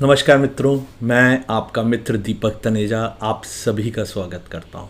नमस्कार मित्रों, मैं आपका मित्र दीपक तनेजा आप सभी का स्वागत करता हूं।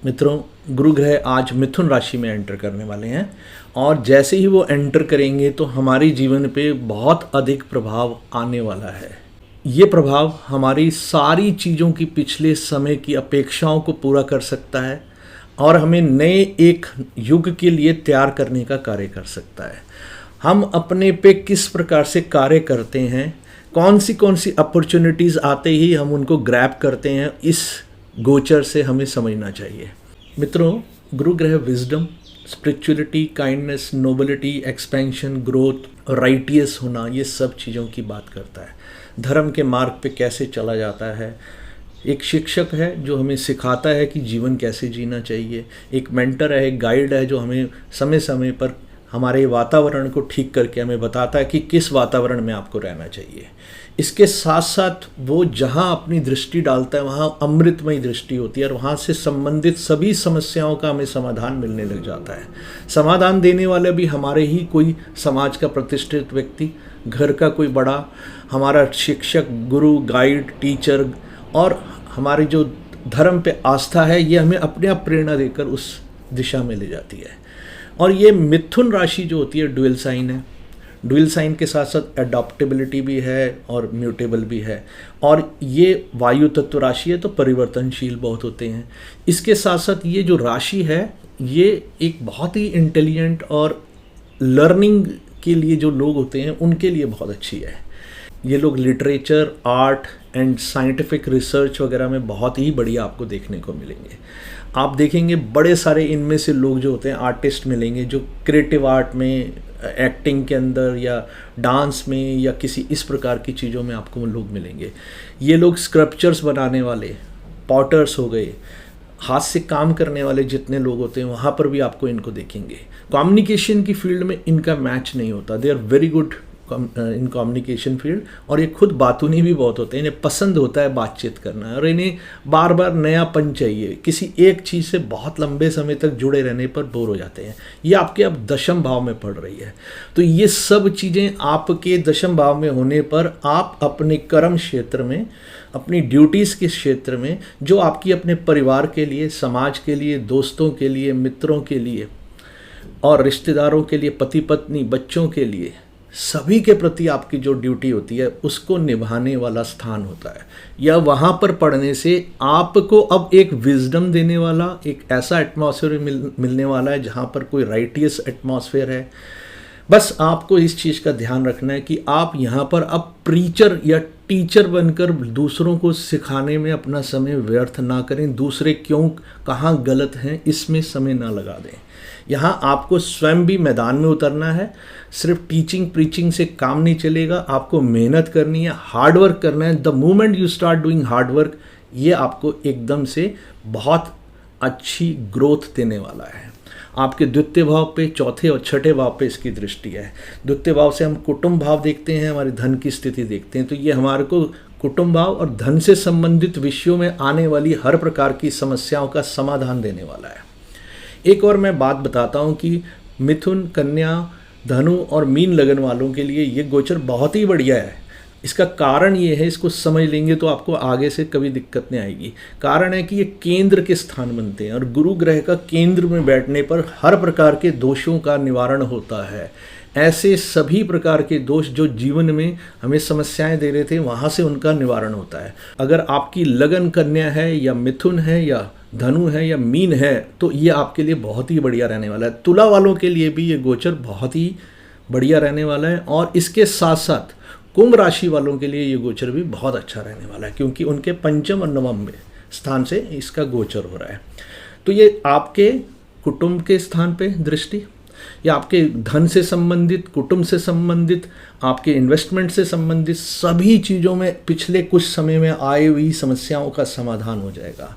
मित्रों, गुरु ग्रह आज मिथुन राशि में एंटर करने वाले हैं और जैसे ही वो एंटर करेंगे तो हमारे जीवन पे बहुत अधिक प्रभाव आने वाला है। ये प्रभाव हमारी सारी चीज़ों की पिछले समय की अपेक्षाओं को पूरा कर सकता है और हमें नए एक युग के लिए तैयार करने का कार्य कर सकता है। हम अपने पे किस प्रकार से कार्य करते हैं, कौन सी अपॉर्चुनिटीज़ आते ही हम उनको ग्रैब करते हैं, इस गोचर से हमें समझना चाहिए। मित्रों, गुरु ग्रह wisdom, spirituality, kindness, nobility, expansion, growth, righteous होना, ये सब चीज़ों की बात करता है। धर्म के मार्ग पे कैसे चला जाता है। एक शिक्षक है जो हमें सिखाता है कि जीवन कैसे जीना चाहिए। एक मेंटर है, एक गाइड है जो हमें समय समय पर हमारे वातावरण को ठीक करके हमें बताता है कि किस वातावरण में आपको रहना चाहिए। इसके साथ साथ वो जहाँ अपनी दृष्टि डालता है वहाँ अमृतमयी दृष्टि होती है और वहाँ से संबंधित सभी समस्याओं का हमें समाधान मिलने लग जाता है। समाधान देने वाले भी हमारे ही कोई समाज का प्रतिष्ठित व्यक्ति, घर का कोई बड़ा, हमारा शिक्षक, गुरु, गाइड, टीचर, और हमारी जो धर्म पे आस्था है ये हमें अपने आप प्रेरणा देकर उस दिशा में ले जाती है। और ये मिथुन राशि जो होती है ड्यूअल साइन है। ड्यूअल साइन के साथ साथ एडॉप्टेबिलिटी भी है और म्यूटेबल भी है, और ये वायु तत्व राशि है तो परिवर्तनशील बहुत होते हैं। इसके साथ साथ ये जो राशि है ये एक बहुत ही इंटेलिजेंट और लर्निंग के लिए जो लोग होते हैं उनके लिए बहुत अच्छी है। ये लोग literature, art and scientific research वगैरह में बहुत ही बढ़िया आपको देखने को मिलेंगे। आप देखेंगे बड़े सारे इनमें से लोग जो होते हैं आर्टिस्ट मिलेंगे जो क्रिएटिव आर्ट में, एक्टिंग के अंदर या डांस में या किसी इस प्रकार की चीज़ों में आपको लोग मिलेंगे। ये लोग स्क्रप्चर्स बनाने वाले, पॉटर्स हो गए, हाथ से काम करने वाले जितने लोग होते हैं वहाँ पर भी आपको इनको देखेंगे। कम्युनिकेशन की फील्ड में इनका मैच नहीं होता, they are very good in communication field, और ये खुद बातूनी भी बहुत होते हैं। इन्हें पसंद होता है बातचीत करना और इन्हें बार बार नयापन चाहिए। किसी एक चीज़ से बहुत लंबे समय तक जुड़े रहने पर बोर हो जाते हैं। ये आपके अब दशम भाव में पड़ रही है, तो ये सब चीज़ें आपके दशम भाव में होने पर आप अपने कर्म क्षेत्र में, अपनी ड्यूटीज़ के क्षेत्र में, जो आपकी अपने परिवार के लिए, समाज के लिए, दोस्तों के लिए, मित्रों के लिए और रिश्तेदारों के लिए, पति पत्नी, बच्चों के लिए, सभी के प्रति आपकी जो ड्यूटी होती है उसको निभाने वाला स्थान होता है। या वहाँ पर पढ़ने से आपको अब एक विजडम देने वाला एक ऐसा एटमॉस्फेयर मिलने वाला है जहाँ पर कोई राइटियस एटमॉस्फेयर है। बस आपको इस चीज़ का ध्यान रखना है कि आप यहाँ पर अब प्रीचर या टीचर बनकर दूसरों को सिखाने में अपना समय व्यर्थ ना करें। दूसरे क्यों, कहाँ गलत हैं, इसमें समय ना लगा दें। यहाँ आपको स्वयं भी मैदान में उतरना है। सिर्फ टीचिंग प्रीचिंग से काम नहीं चलेगा, आपको मेहनत करनी है, हार्ड वर्क करना है। The moment you start doing hard work, ये आपको एकदम से बहुत अच्छी ग्रोथ देने वाला है। आपके द्वितीय भाव पे, चौथे और छठे भाव पे इसकी दृष्टि है। द्वितीय भाव से हम कुटुंब भाव देखते हैं, हमारी धन की स्थिति देखते हैं, तो ये हमारे को कुटुंब भाव और धन से संबंधित विषयों में आने वाली हर प्रकार की समस्याओं का समाधान देने वाला है। एक और मैं बात बताता हूँ कि मिथुन, कन्या, धनु और मीन लगन वालों के लिए ये गोचर बहुत ही बढ़िया है। इसका कारण ये है, इसको समझ लेंगे तो आपको आगे से कभी दिक्कत नहीं आएगी। कारण है कि ये केंद्र के स्थान बनते हैं और गुरु ग्रह का केंद्र में बैठने पर हर प्रकार के दोषों का निवारण होता है। ऐसे सभी प्रकार के दोष जो जीवन में हमें समस्याएं दे रहे थे वहाँ से उनका निवारण होता है। अगर आपकी लगन कन्या है या मिथुन है या धनु है या मीन है तो ये आपके लिए बहुत ही बढ़िया रहने वाला है। तुला वालों के लिए भी ये गोचर बहुत ही बढ़िया रहने वाला है, और इसके साथ साथ कुंभ राशि वालों के लिए ये गोचर भी बहुत अच्छा रहने वाला है क्योंकि उनके पंचम और नवम में स्थान से इसका गोचर हो रहा है। तो ये आपके कुटुंब के स्थान पे दृष्टि, या आपके धन से संबंधित, कुटुंब से संबंधित, आपके इन्वेस्टमेंट से संबंधित सभी चीज़ों में पिछले कुछ समय में आई हुई समस्याओं का समाधान हो जाएगा।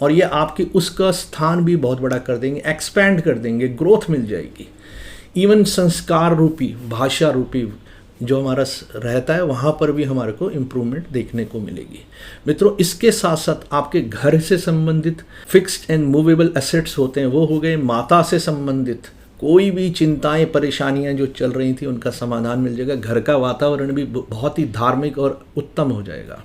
और ये आपकी उसका स्थान भी बहुत बड़ा कर देंगे, एक्सपैंड कर देंगे, ग्रोथ मिल जाएगी। इवन संस्कार रूपी, भाषा रूपी जो हमारा रहता है वहाँ पर भी हमारे को इम्प्रूवमेंट देखने को मिलेगी। मित्रों, इसके साथ साथ आपके घर से संबंधित फिक्स्ड एंड मूवेबल एसेट्स होते हैं वो हो गए, माता से संबंधित कोई भी चिंताएं परेशानियां जो चल रही थी उनका समाधान मिल जाएगा। घर का वातावरण भी बहुत ही धार्मिक और उत्तम हो जाएगा,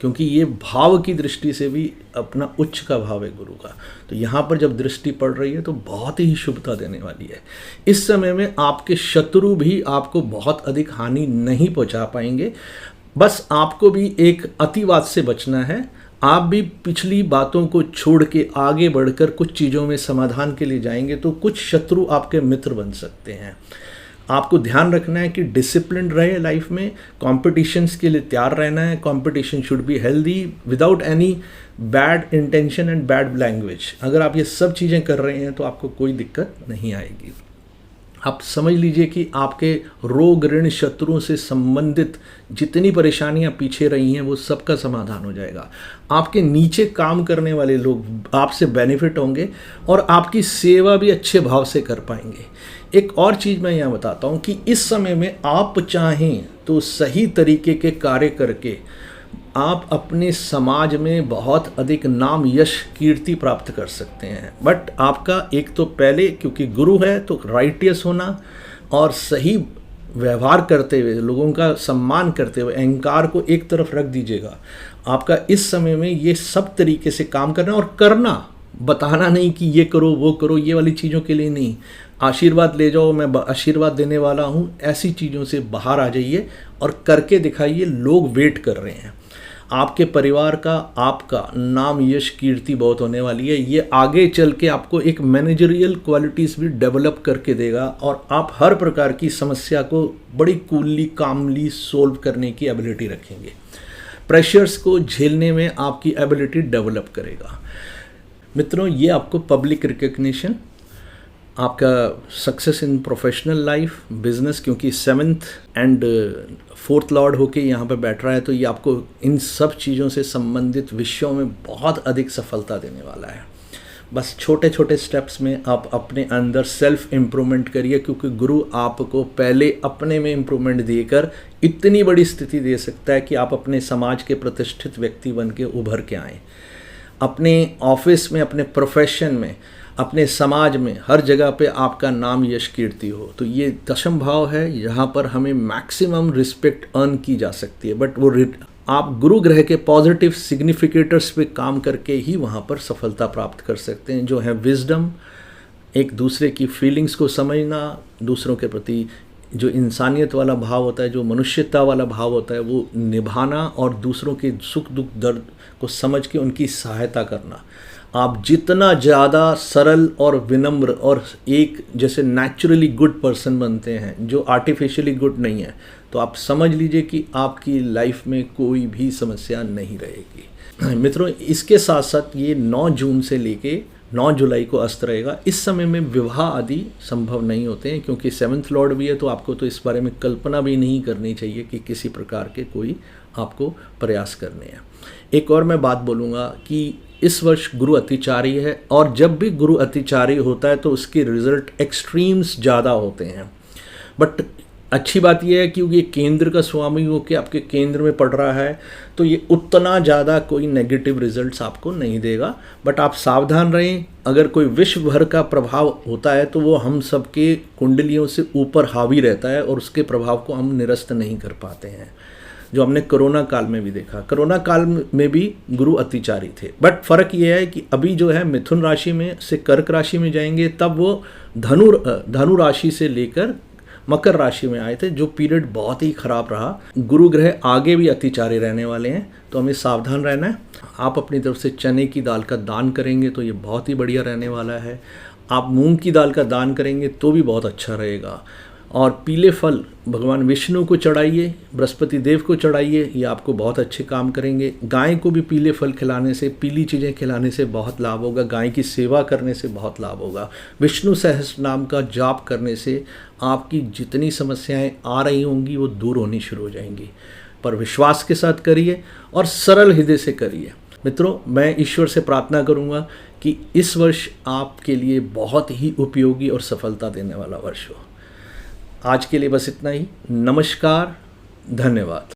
क्योंकि ये भाव की दृष्टि से भी अपना उच्च का भाव है गुरु का। तो यहाँ पर जब दृष्टि पड़ रही है तो बहुत ही शुभता देने वाली है। इस समय में आपके शत्रु भी आपको बहुत अधिक हानि नहीं पहुँचा पाएंगे। बस आपको भी एक अतिवाद से बचना है। आप भी पिछली बातों को छोड़ के आगे बढ़कर कुछ चीज़ों में समाधान के लिए जाएंगे तो कुछ शत्रु आपके मित्र बन सकते हैं। आपको ध्यान रखना है कि डिसिप्लिन रहे लाइफ में, कॉम्पिटिशन्स के लिए तैयार रहना है। Competition should be healthy without any bad intention and bad language. अगर आप ये सब चीज़ें कर रहे हैं तो आपको कोई दिक्कत नहीं आएगी। आप समझ लीजिए कि आपके रोग ऋण शत्रुओं से संबंधित जितनी परेशानियां पीछे रही हैं वो सबका समाधान हो जाएगा। आपके नीचे काम करने वाले लोग आपसे बेनिफिट होंगे और आपकी सेवा भी अच्छे भाव से कर पाएंगे। एक और चीज़ मैं यहाँ बताता हूँ कि इस समय में आप चाहें तो सही तरीके के कार्य करके आप अपने समाज में बहुत अधिक नाम यश कीर्ति प्राप्त कर सकते हैं। बट आपका एक तो पहले, क्योंकि गुरु है तो राइटियस होना और सही व्यवहार करते हुए, लोगों का सम्मान करते हुए, अहंकार को एक तरफ रख दीजिएगा। आपका इस समय में ये सब तरीके से काम करना और करना, बताना नहीं कि ये करो वो करो, ये वाली चीज़ों के लिए नहीं। आशीर्वाद ले जाओ, मैं आशीर्वाद देने वाला हूँ, ऐसी चीज़ों से बाहर आ जाइए और करके दिखाइए। लोग वेट कर रहे हैं। आपके परिवार का, आपका नाम यश कीर्ति बहुत होने वाली है। ये आगे चल के आपको एक मैनेजरियल क्वालिटीज़ भी डेवलप करके देगा और आप हर प्रकार की समस्या को बड़ी कूलली कामली सोल्व करने की एबिलिटी रखेंगे। प्रेशर्स को झेलने में आपकी एबिलिटी डेवलप करेगा। मित्रों, ये आपको पब्लिक रिकग्निशन, आपका success in professional life, business, क्योंकि 7th एंड 4th लॉर्ड होके यहाँ पर बैठ रहा है तो ये आपको इन सब चीज़ों से संबंधित विषयों में बहुत अधिक सफलता देने वाला है। बस छोटे छोटे स्टेप्स में आप अपने अंदर सेल्फ इम्प्रूवमेंट करिए, क्योंकि गुरु आपको पहले अपने में इम्प्रूवमेंट देकर इतनी बड़ी स्थिति दे सकता है कि आप अपने समाज के प्रतिष्ठित व्यक्ति बन के उभर के आएँ। अपने ऑफिस में, अपने प्रोफेशन में, अपने समाज में, हर जगह पे आपका नाम यश कीर्ति हो। तो ये दशम भाव है, यहाँ पर हमें मैक्सिमम रिस्पेक्ट अर्न की जा सकती है। बट वो आप गुरु ग्रह के पॉजिटिव सिग्निफिकेटर्स पे काम करके ही वहाँ पर सफलता प्राप्त कर सकते हैं, जो है विजडम, एक दूसरे की फीलिंग्स को समझना, दूसरों के प्रति जो इंसानियत वाला भाव होता है, जो मनुष्यता वाला भाव होता है, वो निभाना और दूसरों के सुख दुख दर्द को समझ के उनकी सहायता करना। आप जितना ज़्यादा सरल और विनम्र और एक जैसे नेचुरली गुड पर्सन बनते हैं, जो आर्टिफिशियली गुड नहीं है, तो आप समझ लीजिए कि आपकी लाइफ में कोई भी समस्या नहीं रहेगी। मित्रों, इसके साथ साथ ये 9 जून से लेके 9 जुलाई को अस्त रहेगा। इस समय में विवाह आदि संभव नहीं होते हैं, क्योंकि 7th लॉर्ड भी है। तो आपको तो इस बारे में कल्पना भी नहीं करनी चाहिए कि किसी प्रकार के कोई आपको प्रयास करने हैं। एक और मैं बात बोलूँगा कि इस वर्ष गुरु अतिचारी है, और जब भी गुरु अतिचारी होता है तो उसके रिजल्ट एक्सट्रीम्स ज़्यादा होते हैं। बट अच्छी बात यह है कि ये केंद्र का स्वामी होकर आपके केंद्र में पड़ रहा है, तो ये उतना ज़्यादा कोई नेगेटिव रिजल्ट्स आपको नहीं देगा। बट आप सावधान रहें, अगर कोई विश्व भर का प्रभाव होता है तो वो हम सबके कुंडलियों से ऊपर हावी रहता है और उसके प्रभाव को हम निरस्त नहीं कर पाते हैं, जो हमने कोरोना काल में भी देखा। कोरोना काल में भी गुरु अतिचारी थे। बट फ़र्क ये है कि अभी जो है मिथुन राशि में से कर्क राशि में जाएंगे, तब वो धनु राशि से लेकर मकर राशि में आए थे, जो पीरियड बहुत ही ख़राब रहा। गुरु ग्रह आगे भी अतिचारी रहने वाले हैं, तो हमें सावधान रहना है। आप अपनी तरफ से चने की दाल का दान करेंगे तो ये बहुत ही बढ़िया रहने वाला है। आप मूंग की दाल का दान करेंगे तो भी बहुत अच्छा रहेगा। और पीले फल भगवान विष्णु को चढ़ाइए, बृहस्पति देव को चढ़ाइए, ये आपको बहुत अच्छे काम करेंगे। गाय को भी पीले फल खिलाने से, पीली चीज़ें खिलाने से बहुत लाभ होगा। गाय की सेवा करने से बहुत लाभ होगा। विष्णु सहस्त्र नाम का जाप करने से आपकी जितनी समस्याएं आ रही होंगी वो दूर होनी शुरू हो जाएंगी। पर विश्वास के साथ करिए और सरल हृदय से करिए। मित्रों, मैं ईश्वर से प्रार्थना करूँगा कि इस वर्ष आपके लिए बहुत ही उपयोगी और सफलता देने वाला वर्ष हो। आज के लिए बस इतना ही। नमस्कार, धन्यवाद।